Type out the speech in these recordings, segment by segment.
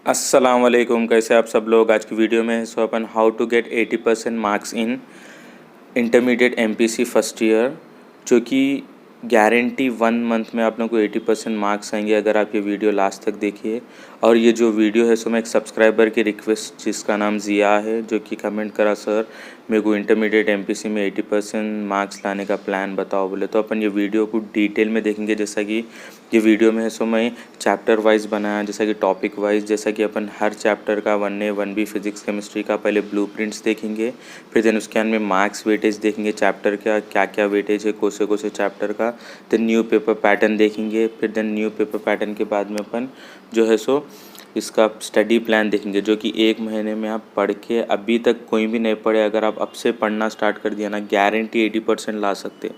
अस्सलाम वालेकुम। कैसे आप सब लोग। आज की वीडियो में सो अपन how to get 80% marks in intermediate MPC first year, जो कि गारंटी 1 मंथ में आप लोगों को 80% मार्क्स आएंगे अगर आप ये वीडियो लास्ट तक देखिए। और ये जो वीडियो है सो मैं एक सब्सक्राइबर की रिक्वेस्ट, जिसका नाम ज़िया है, जो कि कमेंट करा सर मेरे को इंटरमीडिएट एमपीसी में 80% मार्क्स लाने का प्लान बताओ बोले। तो अपन ये वीडियो को डिटेल में देखेंगे। जैसा कि ये वीडियो में है सो मैं चैप्टर वाइज बनाया, जैसा कि टॉपिक वाइज, जैसा कि अपन हर चैप्टर का 1A 1B फिजिक्स केमिस्ट्री का पहले ब्लूप्रिंट्स देखेंगे, फिर देन उसके अंदर में मार्क्स वेटेज देखेंगे चैप्टर का क्या क्या वेटेज है कौन से चैप्टर का, देन न्यू पेपर पैटर्न देखेंगे, फिर देन न्यू पेपर पैटर्न के बाद में अपन जो है सो इसका स्टडी प्लान देखेंगे, जो कि 1 महीने में आप पढ़ के, अभी तक कोई भी नहीं पढ़े अगर आप अब से पढ़ना स्टार्ट कर दिया ना, गारंटी 80% ला सकते।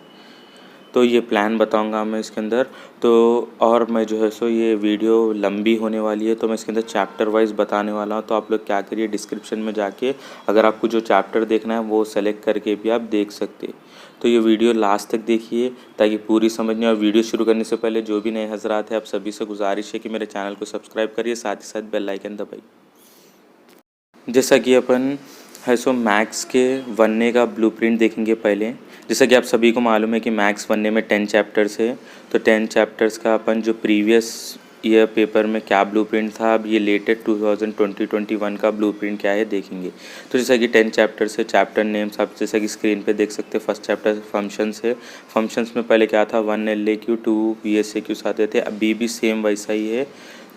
तो ये प्लान बताऊंगा मैं इसके अंदर। तो और मैं जो है सो ये वीडियो लंबी होने वाली है, तो मैं इसके अंदर चैप्टर वाइज बताने वाला हूँ। तो आप लोग क्या करिए, डिस्क्रिप्शन में जाके अगर आपको जो चैप्टर देखना है वो सेलेक्ट करके भी आप देख सकते। तो ये वीडियो लास्ट तक देखिए ताकि पूरी समझने। और वीडियो शुरू करने से पहले जो भी नए हजरात हैं, आप सभी से गुजारिश है कि मेरे चैनल को सब्सक्राइब करिए, साथ ही साथ बेल आइकन दबाइए। जैसा कि अपन है सो मैथ्स के 1A का ब्लूप्रिंट देखेंगे पहले। जैसा कि आप सभी को मालूम है कि मैथ्स 1A में 10 चैप्टर्स है, तो 10 चैप्टर्स का अपन जो प्रीवियस ईयर पेपर में क्या ब्लूप्रिंट था, अब ये लेटेड 2020-21 का ब्लूप्रिंट क्या है देखेंगे। तो जैसा कि 10 चैप्टर्स है, चैप्टर नेम्स आप जैसा कि स्क्रीन पे देख सकते हैं। फर्स्ट चैप्टर फंक्शंस है। फंक्शंस में पहले क्या था, 1 LAQ 2 VSAQs आते थे, अभी भी सेम वैसा ही है।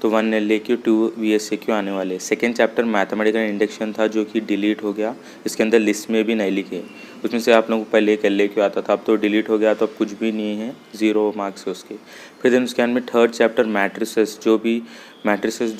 तो 1 LAQ 2 VSAQ आने वाले। सेकेंड चैप्टर मैथमेटिकल इंडक्शन था, जो कि डिलीट हो गया, इसके अंदर लिस्ट में भी नहीं लिखे। उसमें से आप लोगों को पहले एक LAQ आता था, अब तो डिलीट हो गया, तो अब कुछ भी नहीं है, 0 मार्क्स है उसके। फिर दिन उसके अंदर में थर्ड चैप्टर मैट्रिसेस,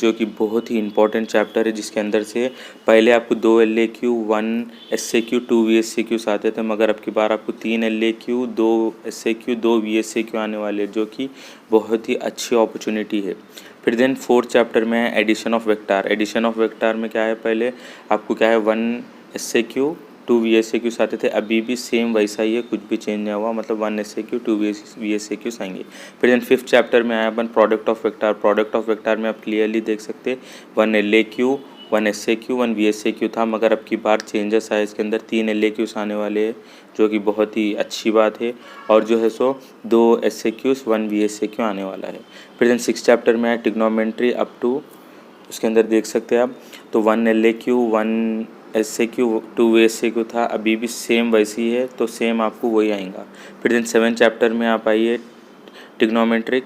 जो कि बहुत ही इंपॉर्टेंट चैप्टर है, जिसके अंदर से पहले आपको 2 LAQ 1 SAQ 2 VSAQs आते थे, मगर अब की बार आपको 3 LAQ 2 SAQ 2 VSAQ आने वाले, जो कि बहुत ही अच्छी अपॉर्चुनिटी है। फिर देन फोर्थ चैप्टर में है addition of vector. Addition of vector में क्या है, पहले आपको क्या है 1 SAQ 2 VSAQs आते थे, अभी भी सेम वैसा ही है, कुछ भी चेंज नहीं हुआ, मतलब 1 SAQ 2 VSAQs आएंगे। फिर देन फिफ्थ चैप्टर में आया अपन product of vector. Product of vector में आप क्लियरली देख सकते 1 LAQ 1 SAQ 1 VSAQ था, मगर अब की बार चेंजेस आए, इसके अंदर 3 LAQs आने वाले हैं, जो कि बहुत ही अच्छी बात है। और जो है सो 2 SAQs 1 VSAQ आने वाला है। फिर देन सिक्स चैप्टर में है ट्रिग्नोमेट्री अप टू, उसके अंदर देख सकते हैं आप, तो 1 LAQ 1 SAQ 2 VSAQ था, अभी भी सेम वैसी है, तो सेम आपको वही आएगा। फिर दिन सेवन चैप्टर में आप आइए ट्रिग्नोमेट्रिक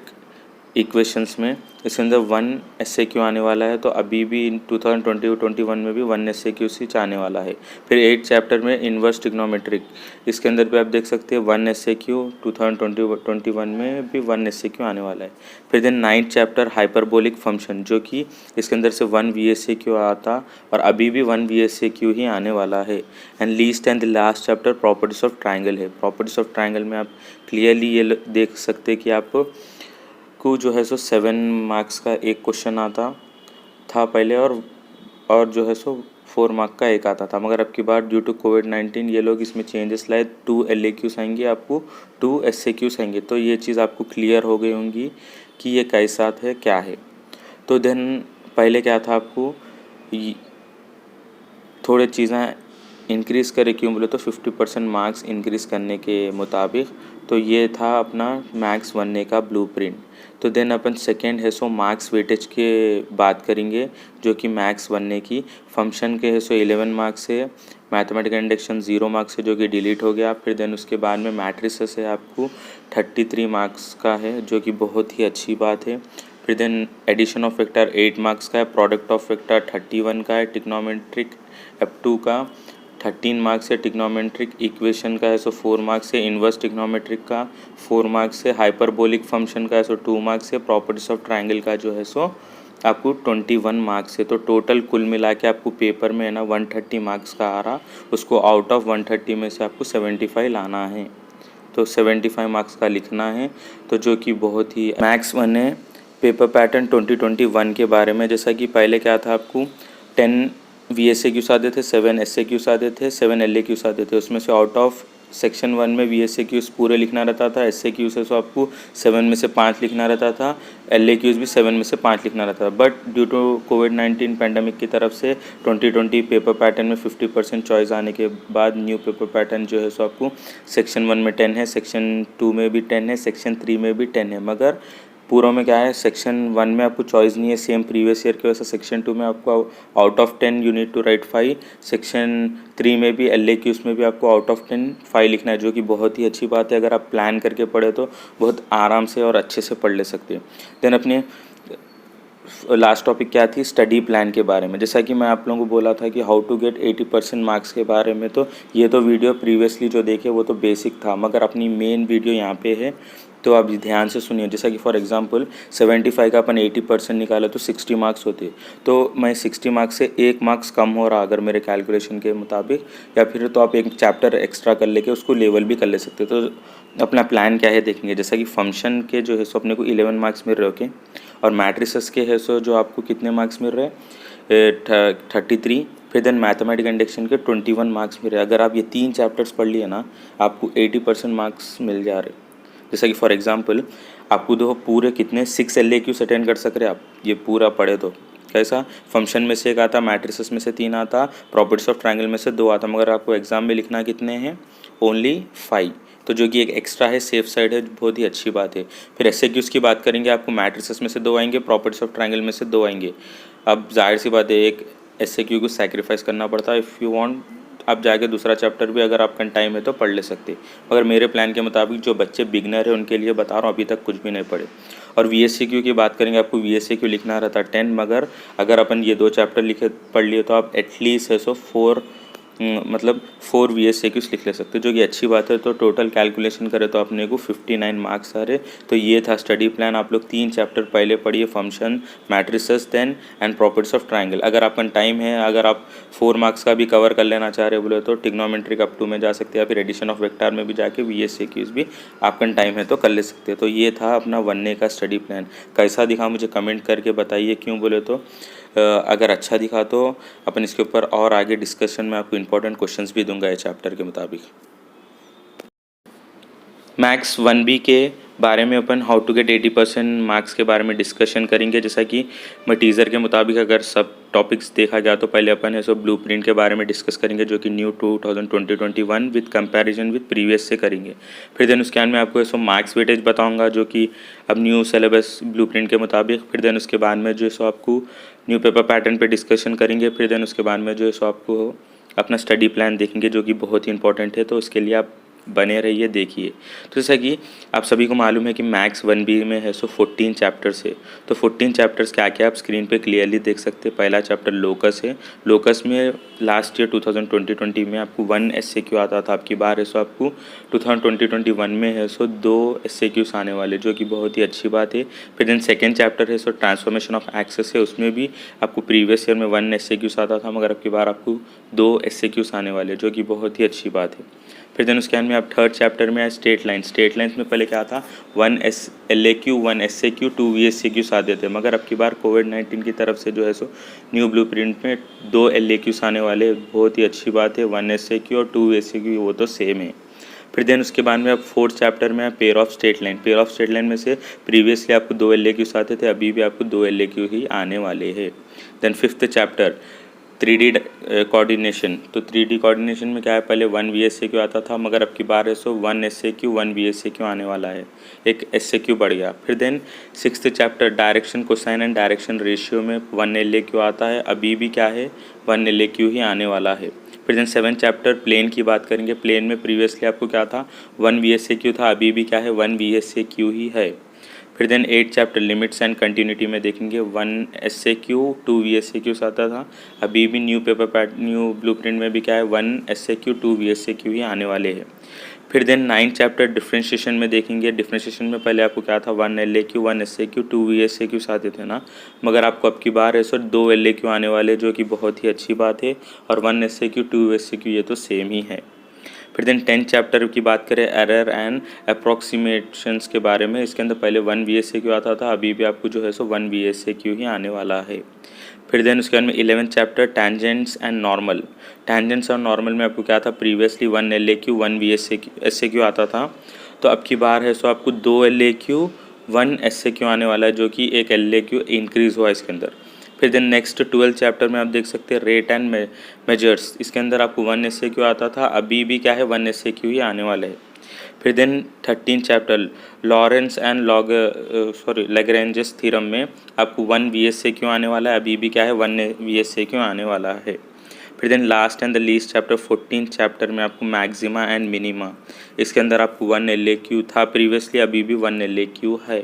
इक्वेशंस में, इसके अंदर 1 SAQ आने वाला है, तो अभी भी 2020-21 में भी 1 SAQ ही आने वाला है। फिर 8 चैप्टर में इन्वर्स ट्रिग्नोमेट्रिक, इसके अंदर भी आप देख सकते हैं 1 SAQ 2020-21 में भी 1 SAQ आने वाला है। फिर then 9th chapter hyperbolic function, जो कि इसके अंदर से 1 VSAQ आता और अभी भी 1 VSAQ ही आने वाला है। And least and the last chapter properties of triangle है। प्रॉपर्टीज ऑफ ट्राइंगल में आप क्लियरली ये देख सकते हैं कि आप को जो है सो 7 मार्क्स का एक क्वेश्चन आता था पहले, और जो है सो 4 मार्क का एक आता था, मगर अब की बार ड्यू टू कोविड-19 ये लोग इसमें चेंजेस लाए, 2 LAQs आएंगे, आपको 2 SAQs आएंगे। तो ये चीज़ आपको क्लियर हो गई होंगी कि ये कैसा है क्या है। तो देन पहले क्या था, आपको थोड़े चीज़ें इंक्रीज़ करे, क्यों बोले तो 50% मार्क्स इंक्रीज़ करने के मुताबिक। तो ये था अपना मैथ्स 1A का ब्लूप्रिंट। तो देन अपन सेकेंड है सो मार्क्स वेटेज के बात करेंगे, जो कि मैथ्स 1A की फंक्शन के है सो 11 मार्क्स है, मैथमेटिकल इंडक्शन 0 मार्क्स है, जो कि डिलीट हो गया। फिर देन उसके बाद में मैट्रिसेस है आपको 33 मार्क्स का है, जो कि बहुत ही अच्छी बात है। फिर then addition of vector 8 marks का है, प्रोडक्ट ऑफ वेक्टर 31 का है, ट्रिग्नोमेट्रिक F2 का 13 मार्क्स है, ट्रिग्नोमेट्रिक इक्वेशन का है सो 4 मार्क्स है, इन्वर्स ट्रिग्नोमेट्रिक का 4 मार्क्स है, हाइपरबोलिक फंक्शन का है सो 2 मार्क्स है, प्रॉपर्टीज ऑफ ट्राइंगल का जो है सो आपको 21 मार्क्स है। तो टोटल कुल मिला के आपको पेपर में है ना 130 मार्क्स का आ रहा, उसको आउट ऑफ 130 में से आपको 75 लाना है, तो 75 मार्क्स का लिखना है। तो जो कि बहुत ही मैथ्स 1A पेपर पैटर्न 2021 के बारे में, जैसा कि पहले क्या था, आपको 10 VSAQs आते थे, 7 SAQs आते थे, 7 LAQs आते थे, उसमें से आउट ऑफ सेक्शन 1 में VSAQs पूरे लिखना रहता था, SAQs है सो आपको 7 में से 5 लिखना रहता था, LAQs भी 7 में से 5 लिखना रहता था। बट ड्यू टू कोविड-19 पैंडमिक की तरफ से 2020 पेपर पैटर्न में 50% चॉइस आने के बाद न्यू पेपर पैटर्न जो है सो आपको सेक्शन 1 में 10 है, सेक्शन 2 में भी 10 है, सेक्शन 3 में भी 10 है। मगर पूरा में क्या है, सेक्शन 1 में आपको चॉइस नहीं है सेम प्रीवियस ईयर की वजह से। सेक्शन 2 में आपको out of 10 you need to write 5, section 3 में भी LAQs में भी आपको आउट ऑफ 10 5 लिखना है, जो कि बहुत ही अच्छी बात है। अगर आप प्लान करके पढ़े तो बहुत आराम से और अच्छे से पढ़ ले सकते हैं। देन अपने लास्ट टॉपिक क्या थी, स्टडी प्लान के बारे में। जैसा कि मैं आप लोगों को बोला था कि हाउ टू गेट 80% मार्क्स के बारे में, तो ये तो वीडियो प्रीवियसली जो देखे वो तो बेसिक था, मगर अपनी मेन वीडियो यहाँ पे है, तो आप ध्यान से सुनिए। जैसा कि फॉर एग्जांपल 75 का अपन 80% निकाला तो 60 मार्क्स होते, तो मैं 60 मार्क्स से 1 मार्क्स कम हो रहा अगर मेरे कैलकुलेशन के मुताबिक, या फिर तो आप एक चैप्टर एक्स्ट्रा कर लेके उसको लेवल भी कर ले सकते। तो अपना प्लान क्या है देखेंगे। जैसा कि फंक्शन के जो है सो अपने को 11 मार्क्स मिल रहे, ओके, और मैट्रिसेस के है सो जो आपको कितने मार्क्स मिल रहे हैं, 33। फिर देन मैथमेटिक इंडेक्शन के 21 मार्क्स मिल रहे। अगर आप ये 3 चैप्टर्स पढ़ लिए ना, आपको 80% मार्क्स मिल जा रहे। जैसा कि फॉर एग्जांपल आपको दो पूरे कितने 6 LAQs अटेंड कर सक रहे आप, ये पूरा पढ़े तो। कैसा, फंक्शन में से 1 आता, मैट्रिसेस में से 3 आता, प्रॉपर्टीज ऑफ ट्रायंगल में से 2 आता, मगर आपको एग्जाम में लिखना कितने हैं, ओनली 5। तो जो कि एक एक्स्ट्रा है, सेफ साइड है, बहुत ही अच्छी बात है। फिर SAQs की बात करेंगे, आपको मैट्रिसेस में से 2 आएंगे, प्रॉपर्टीज ऑफ ट्रायंगल में से 2 आएंगे। अब जाहिर सी बात है एक SAQ को सैक्रिफाइस करना पड़ता है। इफ़ यू वांट आप जाके दूसरा चैप्टर भी अगर आपका टाइम है तो पढ़ ले सकते, मगर मेरे प्लान के मुताबिक जो बच्चे बिगनर है उनके लिए बता रहा हूँ, अभी तक कुछ भी नहीं पढ़े। और VSAQ की बात करेंगे, आपको VSAQ लिखना रहता 10, मगर अगर अपन ये 2 चैप्टर लिखे पढ़ लिए तो आप एटलीस्ट है सो 4 4 VSAQs लिख ले सकते, जो कि अच्छी बात है। तो टोटल कैलकुलेशन करें तो अपने को 59 मार्क्स आ रहे। तो ये था स्टडी प्लान। आप लोग 3 चैप्टर पहले पढ़िए, function, matrices, then and properties of triangle. अगर अपन टाइम है, अगर आप 4 मार्क्स का भी कवर कर लेना चाह रहे बोले तो ट्रिग्नोमेट्रिक अप टू में जा सकते हैं, या फिर एडिशन ऑफ वेक्टर में भी जाके VSAQs भी आपका टाइम है तो कर ले सकते हैं। तो ये था अपना 1A का स्टडी प्लान। कैसा दिखा मुझे कमेंट करके बताइए, क्यों बोले तो अगर अच्छा दिखा तो अपन इसके ऊपर और आगे डिस्कशन में आपको इंपॉर्टेंट क्वेश्चंस भी दूंगा इस चैप्टर के मुताबिक। मैथ्स 1B के बारे में अपन हाउ टू गेट 80% मार्क्स के बारे में डिस्कशन करेंगे। जैसा कि मैं टीज़र के मुताबिक अगर सब टॉपिक्स देखा गया तो पहले अपन है सो ब्लूप्रिंट के बारे में डिस्कस करेंगे, जो कि new 2021 with comparison with previous से करेंगे। फिर देन उसके बाद में आपको सो मार्क्स वेटेज बताऊंगा, जो कि अब न्यू सिलेबस ब्लूप्रिंट के मुताबिक। फिर देन उसके बाद में जो है सो आपको न्यू पेपर पैटर्न पे डिस्कशन करेंगे। फिर देन उसके बाद में जो है सो आपको अपना स्टडी प्लान देखेंगे, जो कि बहुत ही इंपॉर्टेंट है, तो उसके लिए आप बने रहिए, देखिए। तो जैसा कि आप सभी को मालूम है कि मैथ्स 1B में है सो 14 चैप्टर्स है। तो 14 चैप्टर्स क्या क्या आप स्क्रीन पे क्लियरली देख सकते हैं। पहला चैप्टर लोकस है। लोकस में लास्ट ईयर 2020 में आपको 1 SAQ आता था, आपकी बार है सो आपको 2021 में है सो 2 SAQs आने वाले, जो कि बहुत ही अच्छी बात है। फिर देन सेकेंड चैप्टर है सो ट्रांसफॉर्मेशन ऑफ एक्सेस है। उसमें भी आपको प्रीवियस ईयर में 1 SAQs आता था, मगर आपकी बार आपको 2 SAQs आने वाले, जो कि बहुत ही अच्छी बात है। फिर देन उसके बाद में आप थर्ड चैप्टर में स्टेट लाइन। स्टेट लाइन्स में पहले क्या था, 1 LAQ 1 SAQ 2 VSAQs आते थे, मगर अब की बार कोविड-19 की तरफ से जो है सो न्यू ब्लूप्रिंट में 2 LAQs आने वाले, बहुत ही अच्छी बात है। 1 SAQ और 2 VSAQ वो तो सेम है। फिर देन उसके बाद में आप फोर्थ चैप्टर में pair of state line. Pair of state line में से प्रीवियसली आपको 2 LAQs आते थे, अभी भी आपको 2 LAQ ही आने वाले हैं। Then fifth chapter 3D coordination. तो 3D कोऑर्डिनेशन में क्या है, पहले 1 VSAQ आता था, मगर अब की बार है सो 1 SAQ 1 VSAQ आने वाला है, एक SAQ बढ़ गया। फिर then sixth chapter direction cosine and direction ratio में 1 LAQ आता है, अभी भी क्या है 1 LAQ ही आने वाला है। फिर देन सेवन चैप्टर प्लेन की बात करेंगे। प्लेन में प्रीवियसली आपको क्या था, 1 VSAQ था, अभी भी क्या है 1 VSAQ ही है। फिर then 8 chapter limits and continuity में देखेंगे, 1 SAQ 2 VSAQs आता था, अभी भी न्यू ब्लूप्रिंट में भी क्या है 1 SAQ 2 VSAQ ही आने वाले हैं। फिर देन 9 चैप्टर डिफ्रेंशिएशन में देखेंगे। डिफ्रेंशिएशन में पहले आपको क्या था 1 LAQ 1 SAQ 2 VSAQs आते थे ना, मगर आपको अब की बार है सो 2 LAQ आने वाले, जो कि बहुत ही अच्छी बात है। और 1 SAQ 2 VSAQ ये तो सेम ही है। फिर देन 10 चैप्टर की बात करें एरर एंड अप्रॉक्सीमेशंस के बारे में, इसके अंदर पहले 1 VSAQ आता था, अभी भी आपको जो है सो 1 VSAQ ही आने वाला है। फिर देन उसके बाद में 11th chapter tangents and normal. Tangents और नॉर्मल में आपको क्या था, प्रीवियसली 1 LAQ 1 VSAQ आता था, तो अब की बार है सो आपको 2 LAQ 1 SAQ आने वाला है, जो कि एक LAQ इंक्रीज़ हुआ इसके अंदर। फिर देन नेक्स्ट 12th चैप्टर में आप देख सकते हैं रेट एंड मेजर्स, इसके अंदर आपको 1 SAQ आता था, अभी भी क्या है 1 SAQ ही आने वाला है। फिर then 13th chapter Lawrence and Lagrange's theorem में आपको 1 VSAQ आने वाला है, अभी भी क्या है 1 VSAQ आने वाला है। फिर then last and the least chapter 14th chapter में आपको मैक्सिमा एंड मिनिमा, इसके अंदर आपको 1 LAQ था प्रीवियसली, अभी भी 1 LAQ है।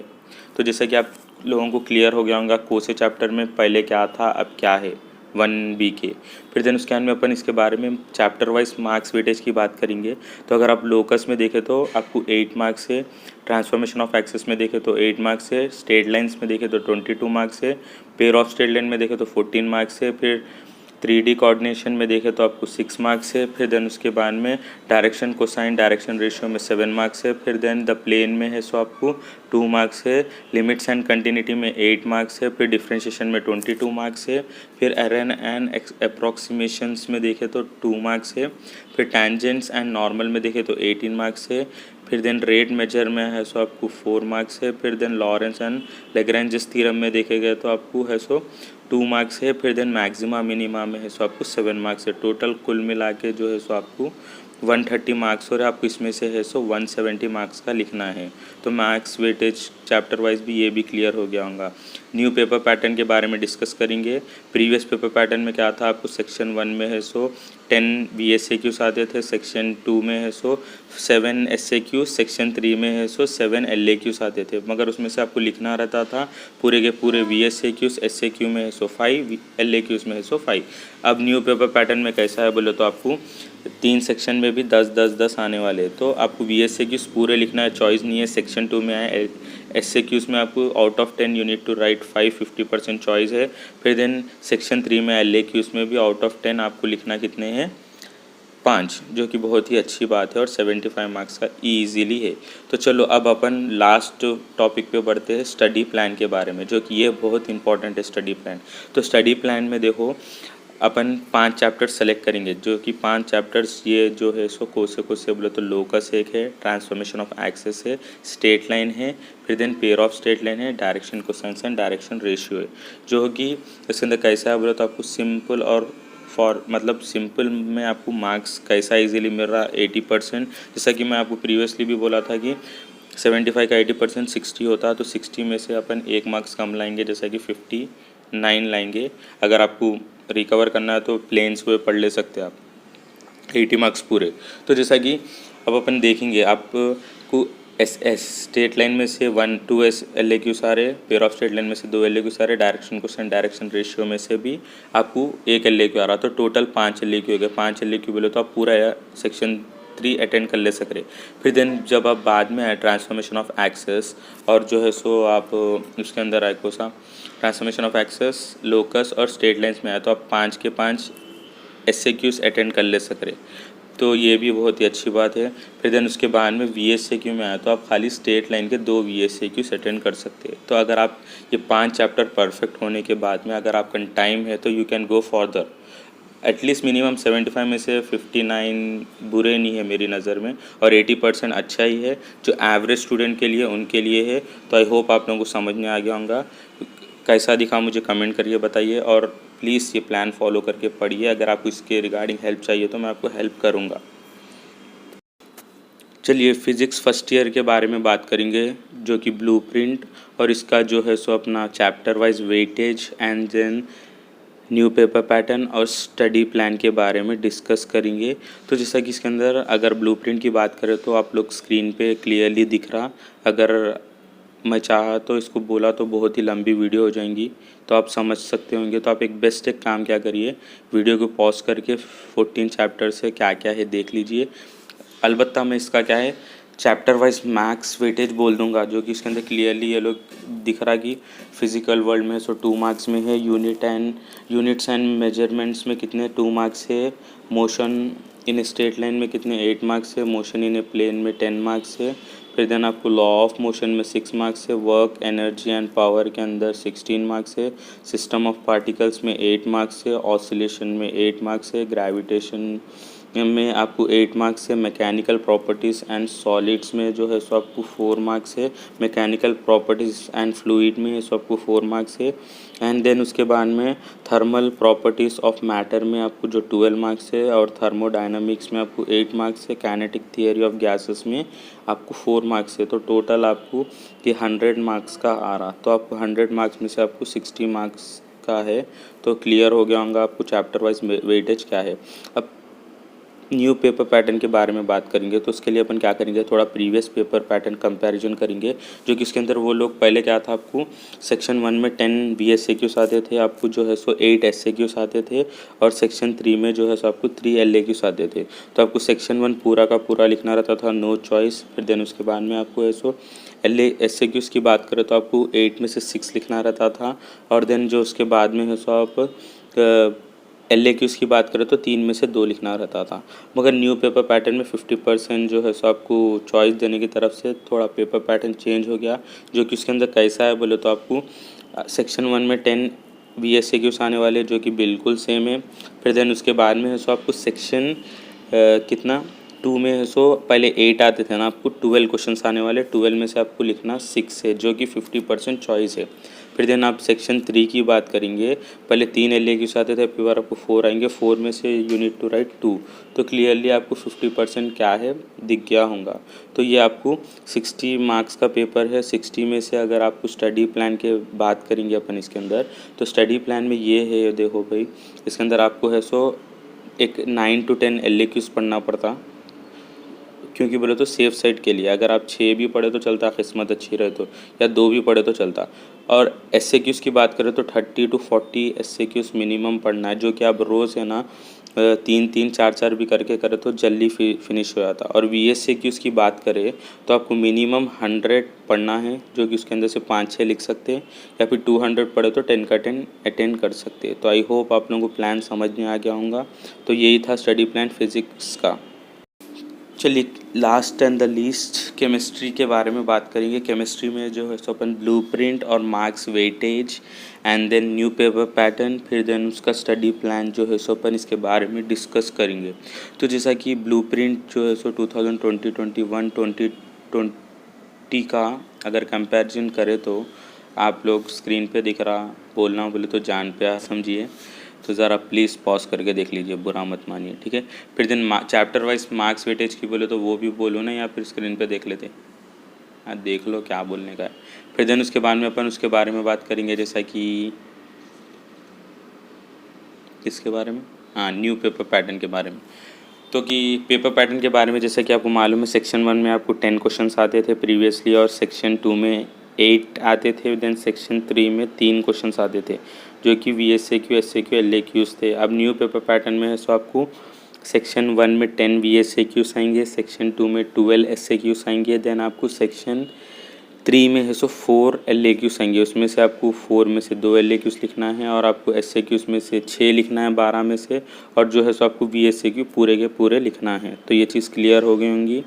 तो जैसे कि आप लोगों को क्लियर हो गया होगा कोसे चैप्टर में पहले क्या था अब क्या है 1B के। फिर देन उसके बाद में अपन इसके बारे में चैप्टर वाइज मार्क्स वेटेज की बात करेंगे। तो अगर आप लोकस में देखें तो आपको 8 मार्क्स है, ट्रांसफॉर्मेशन ऑफ एक्सेस में देखें तो 8 मार्क्स है, स्ट्रेट लाइन्स में देखें तो 22 मार्क्स है, पेयर ऑफ स्ट्रेट लाइन में देखें तो 14 मार्क्स है, फिर 3D कोऑर्डिनेशन में देखें तो आपको 6 मार्क्स है, फिर देन उसके बाद में डायरेक्शन कोसाइन डायरेक्शन रेशियो में 7 मार्क्स है, फिर देन द प्लेन में है सो आपको 2 मार्क्स है, लिमिट्स एंड कंटिन्यूटी में 8 मार्क्स है, फिर डिफरेंशिएशन में 22 मार्क्स है, फिर एरर एंड अप्रॉक्सीमेशंस में देखें तो 2 मार्क्स है, फिर टेंजेंट्स एंड नॉर्मल में देखें तो 18 मार्क्स है, फिर देन रेट मेजर में है सो आपको 4 मार्क्स है, फिर then Lawrence and Lagrange's theorem में देखे गए तो आपको है सो 2 मार्क्स है, फिर देन मैक्सिमा मिनिमा में है सो आपको 7 मार्क्स है। टोटल कुल मिला के जो है सो आपको 130 मार्क्स और आपको इसमें से है सो 170 मार्क्स का लिखना है। तो मार्क्स वेटेज चैप्टर वाइज भी ये भी क्लियर हो गया होगा। न्यू पेपर पैटर्न के बारे में डिस्कस करेंगे। प्रीवियस पेपर पैटर्न में क्या था, आपको सेक्शन 1 में है सो 10 VSAQs आते थे, सेक्शन 2 में है सो 7 SAQs, सेक्शन 3 में है सो 7 LAQs आते थे, मगर उसमें से आपको लिखना रहता था पूरे के पूरे VSAQs, SAQ में है सो 5, LAQs में है सो 5। अब न्यू पेपर पैटर्न में कैसा है बोले तो आपको 3 सेक्शन में भी 10 आने वाले, तो आपको VSAQs पूरे लिखना है, चॉइस नहीं है। सेक्शन 2 में आए SAQs में आपको out of 10 you need to write 50% choice है। फिर देन सेक्शन 3 में LAQs में भी आउट ऑफ 10 आपको लिखना कितने हैं 5, जो कि बहुत ही अच्छी बात है और 75 मार्क्स का ईजीली है। तो चलो अब अपन लास्ट टॉपिक पे बढ़ते हैं, स्टडी प्लान के बारे में, जो कि ये बहुत इंपॉर्टेंट है स्टडी प्लान। तो स्टडी प्लान में देखो अपन 5 चैप्टर्स सेलेक्ट करेंगे, जो कि 5 चैप्टर्स ये जो है सो कोसे बोले तो लोकस एक है, ट्रांसफॉर्मेशन ऑफ एक्सेस है, स्ट्रेट लाइन है, फिर then pair of straight line है, direction cosines and direction ratio है। जो कि इसके अंदर कैसा है बोले तो आपको सिंपल और मतलब सिंपल में आपको मार्क्स कैसा इजीली मिल रहा 80%। जैसा कि मैं आपको प्रीवियसली भी बोला था कि 75 का 80% 60 होता है, तो 60 में से अपन 1 मार्क्स कम लाएंगे, जैसा कि 59 लाएंगे। अगर आपको रिकवर करना है तो प्लेन्स पे पढ़ ले सकते हैं आप 80 मार्क्स पूरे। तो जैसा कि अब अपन देखेंगे आपको स्ट्रेट लाइन में से 2 LAQ सारे, पेयर ऑफ स्ट्रेट लाइन में से 2 LAQ सारे, डायरेक्शन कोसाइन डायरेक्शन रेशियो में से भी आपको 1 LAQ आ रहा, तो टोटल 5 LAQ हो गए। 5 LAQ बोले तो आप पूरा सेक्शन 3 अटेंड कर ले सक रहे। फिर देन जब आप बाद में आए ट्रांसफॉर्मेशन ऑफ एक्सेस और जो है सो आप उसके अंदर आए कोसा ट्रांसफॉर्मेशन ऑफ एक्सेस, लोकस और स्ट्रेट लाइन्स में आए, तो आप 5 के 5 SAQs अटेंड कर ले सक रहे, तो ये भी बहुत ही अच्छी बात है। फिर देन उसके बाद में VSAQ में आया तो आप खाली स्ट्रेट लाइन के 2 VSAQs अटेंड कर सकते हैं। तो अगर आप ये 5 चैप्टर परफेक्ट होने के बाद में अगर आपका टाइम है तो you can go further. At least minimum 75 में से 59 बुरे नहीं है मेरी नज़र में, और 80% अच्छा ही है जो एवरेज स्टूडेंट के लिए उनके लिए है। तो आई होप आप लोगों को समझ में आ गया होगा। कैसा दिखा मुझे कमेंट करिए बताइए, और प्लीज़ ये प्लान फॉलो करके पढ़िए। अगर आपको इसके रिगार्डिंग हेल्प चाहिए तो मैं आपको हेल्प करूँगा। चलिए फिज़िक्स फर्स्ट ईयर के बारे में बात करेंगे, जो कि ब्लूप्रिंट और इसका जो है सो अपना chapter wise weightage and then new paper pattern और स्टडी प्लान के बारे में डिस्कस करेंगे। तो जैसा कि इसके अंदर अगर ब्लूप्रिंट की बात करें तो आप लोग स्क्रीन पे क्लियरली दिख रहा, अगर मैं चाहा तो इसको बोला तो बहुत ही लंबी वीडियो हो जाएंगी, तो आप समझ सकते होंगे। तो आप एक काम क्या करिए, वीडियो को पॉज करके 14 चैप्टर से क्या क्या है देख लीजिए। अलबत्ता मैं इसका क्या है चैप्टर वाइज मैक्स वेटेज बोल दूंगा, जो कि इसके अंदर क्लियरली ये लोग दिख रहा कि फिज़िकल वर्ल्ड में सो 2 मार्क्स में है, यूनिट्स एंड मेजरमेंट्स में कितने 2 मार्क्स है, मोशन इन स्ट्रेट लाइन में कितने 8 मार्क्स है, मोशन इन ए प्लेन में 10 मार्क्स है, फिर देन आपको लॉ ऑफ मोशन में 6 मार्क्स है, वर्क एनर्जी एंड पावर के अंदर 16 मार्क्स है, सिस्टम ऑफ पार्टिकल्स में 8 मार्क्स है, ऑसिलेशन में 8 मार्क्स है, ग्रेविटेशन में आपको 8 मार्क्स है, मैकेनिकल प्रॉपर्टीज़ एंड सॉलिड्स में जो है सो आपको 4 मार्क्स है, मैकेनिकल प्रॉपर्टीज़ एंड फ्लूइड में सो आपको 4 मार्क्स है, एंड देन उसके बाद में थर्मल प्रॉपर्टीज़ ऑफ मैटर में आपको जो 12 मार्क्स है, और थर्मोडायनामिक्स में आपको 8 मार्क्स है, काइनेटिक थियरी ऑफ गैसेस में आपको 4 मार्क्स है। तो टोटल आपको ये 100 मार्क्स का आ रहा, तो आपको 100 मार्क्स में से आपको 60 मार्क्स का है। तो क्लियर हो गया होगा आपको चैप्टर वाइज वेटेज क्या है। अब न्यू पेपर पैटर्न के बारे में बात करेंगे, तो उसके लिए अपन क्या करेंगे, थोड़ा प्रीवियस पेपर पैटर्न कंपैरिजन करेंगे, जो कि इसके अंदर वो लोग पहले क्या था, आपको सेक्शन 1 में 10 VSAQs आते थे, आपको जो है सो 8 SAQs आते थे, और सेक्शन 3 में जो है सो आपको 3 LAQs आते थे। तो आपको सेक्शन 1 पूरा का पूरा लिखना रहता था, नो चॉइस। फिर देन उसके बाद में आपको है सो SAQs की बात करें तो आपको 8 में से 6 लिखना रहता था, और देन जो उसके बाद में है सो आप LAQs की बात करें तो 3 में से 2 लिखना रहता था। मगर न्यू पेपर पैटर्न में 50% जो है सो आपको चॉइस देने की तरफ से थोड़ा पेपर पैटर्न चेंज हो गया, जो कि उसके अंदर कैसा है बोले तो आपको सेक्शन 1 में 10 VSAQs आने वाले, जो कि बिल्कुल सेम है। फिर देन उसके बाद में है सो आपको सेक्शन कितना 2 में है सो पहले 8 आते थे ना, आपको 12 क्वेश्चंस आने वाले, 12 में से आपको लिखना 6 है, जो कि 50% चॉइस है। फिर देन आप सेक्शन 3 की बात करेंगे, पहले 3 LAQs आते थे, फिर बार आपको 4 आएंगे, 4 में से यू नीड टू राइट 2। तो क्लियरली आपको 50% क्या है दिख गया होगा। तो ये आपको 60 मार्क्स का पेपर है। 60 में से अगर आपको स्टडी प्लान के बात करेंगे अपन इसके अंदर, तो स्टडी प्लान में ये है, देखो भाई इसके अंदर आपको है सो एक 9 to 10 LAQs पढ़ना पड़ता, क्योंकि बोले तो सेफ साइड के लिए। अगर आप 6 भी पढ़े तो चलता, किस्मत अच्छी रहे तो, या 2 भी पढ़े तो चलता। और SAQs की बात करें तो 30 to 40 SAQs मिनिमम पढ़ना है, जो कि आप रोज़ है ना 3-3 4-4 भी करके करें तो जल्दी फिनिश हो जाता। और VSAQs की बात करें तो आपको मिनिमम 100 पढ़ना है, जो कि उसके अंदर से 5-6 लिख सकते हैं, या फिर 200 पढ़े तो 10 का 10 अटेंड कर सकते हैं। तो आई होप आप लोगों को प्लान समझ में आ गया होगा। तो यही था स्टडी प्लान फिज़िक्स का। चलिए last and the least chemistry के बारे में बात करेंगे। केमिस्ट्री में जो है सो अपन ब्लूप्रिंट और marks weightage and then new paper pattern, फिर देन उसका स्टडी प्लान जो है सो अपन इसके बारे में डिस्कस करेंगे। तो जैसा कि ब्लूप्रिंट जो है सो 2020, 21, 2020 का अगर कंपैरिजन करें तो आप लोग स्क्रीन पे दिख रहा, बोलना बोले तो जान पे आ समझिए, तो ज़रा प्लीज़ पॉज करके देख लीजिए, बुरा मत मानिए, ठीक है। फिर दिन चैप्टर वाइज मार्क्स वेटेज की बोले तो वो भी बोलो ना, या फिर स्क्रीन पे देख लेते, हाँ देख लो क्या बोलने का है। फिर दिन उसके बाद में अपन उसके बारे में बात करेंगे, जैसा कि किसके बारे में, हाँ न्यू पेपर पैटर्न के बारे में। तो कि पेपर पैटर्न के बारे में जैसा कि आपको मालूम है, सेक्शन 1 में आपको 10 क्वेश्चंस आते थे प्रीवियसली, और सेक्शन 2 में 8 आते थे, देन सेक्शन 3 में 3 क्वेश्चंस आते थे, जो कि VSAQ, SAQ, LAQs थे। अब न्यू पेपर पैटर्न में है सो आपको सेक्शन 1 में 10 VSAQs आएंगे, सेक्शन 2 में 12 SAQs आएंगे, देन आपको सेक्शन 3 में है सो 4 LAQs आएंगे, उसमें से आपको 4 में से 2 LAQs लिखना है, और आपको SAQs में से 6 लिखना है 12 में से, और जो है सो आपको VSAQ पूरे के पूरे लिखना है। तो ये चीज़ क्लियर हो गई होंगी।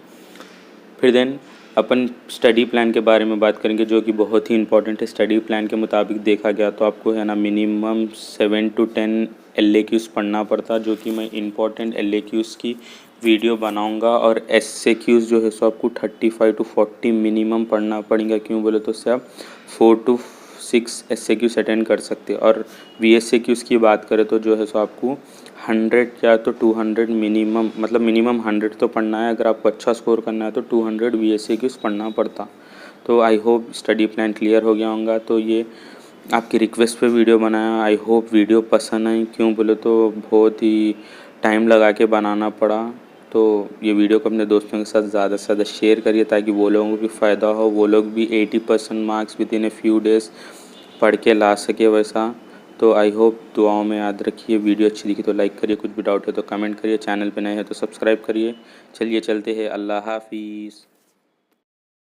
फिर देन अपन स्टडी प्लान के बारे में बात करेंगे, जो कि बहुत ही इंपॉर्टेंट है। स्टडी प्लान के मुताबिक देखा गया तो आपको है ना मिनिमम 7 to 10 LAQs पढ़ना पड़ता, जो कि मैं इंपॉर्टेंट LAQs की वीडियो बनाऊंगा। और SAQs जो है सो आपको 35 to 40 मिनिमम पढ़ना पड़ेगा, क्यों बोले तो उससे आप 4 to 6 SAQs अटेंड कर सकते हैं। और VSAQs की बात करें तो जो है सो आपको 100 या तो 200 मिनिमम, मतलब मिनिमम 100 तो पढ़ना है। अगर आपको अच्छा स्कोर करना है तो 200 VSAQs पढ़ना पड़ता। तो I hope study plan clear हो गया होगा। तो ये आपकी रिक्वेस्ट पे वीडियो बनाया, आई होप वीडियो पसंद आई, क्यों बोले तो बहुत ही टाइम लगा के बनाना पड़ा। तो ये वीडियो को अपने दोस्तों के साथ ज़्यादा से ज़्यादा शेयर करिए, ताकि वो लोगों को भी फ़ायदा हो, वो लोग भी 80% marks with in a few days पढ़ के ला सके वैसा। तो आई होप दुआओं में याद रखिए। वीडियो अच्छी दिखी तो लाइक करिए, कुछ भी डाउट है तो कमेंट करिए, चैनल पे नए हैं तो सब्सक्राइब करिए। चलिए चलते हैं, अल्लाह हाफिज़।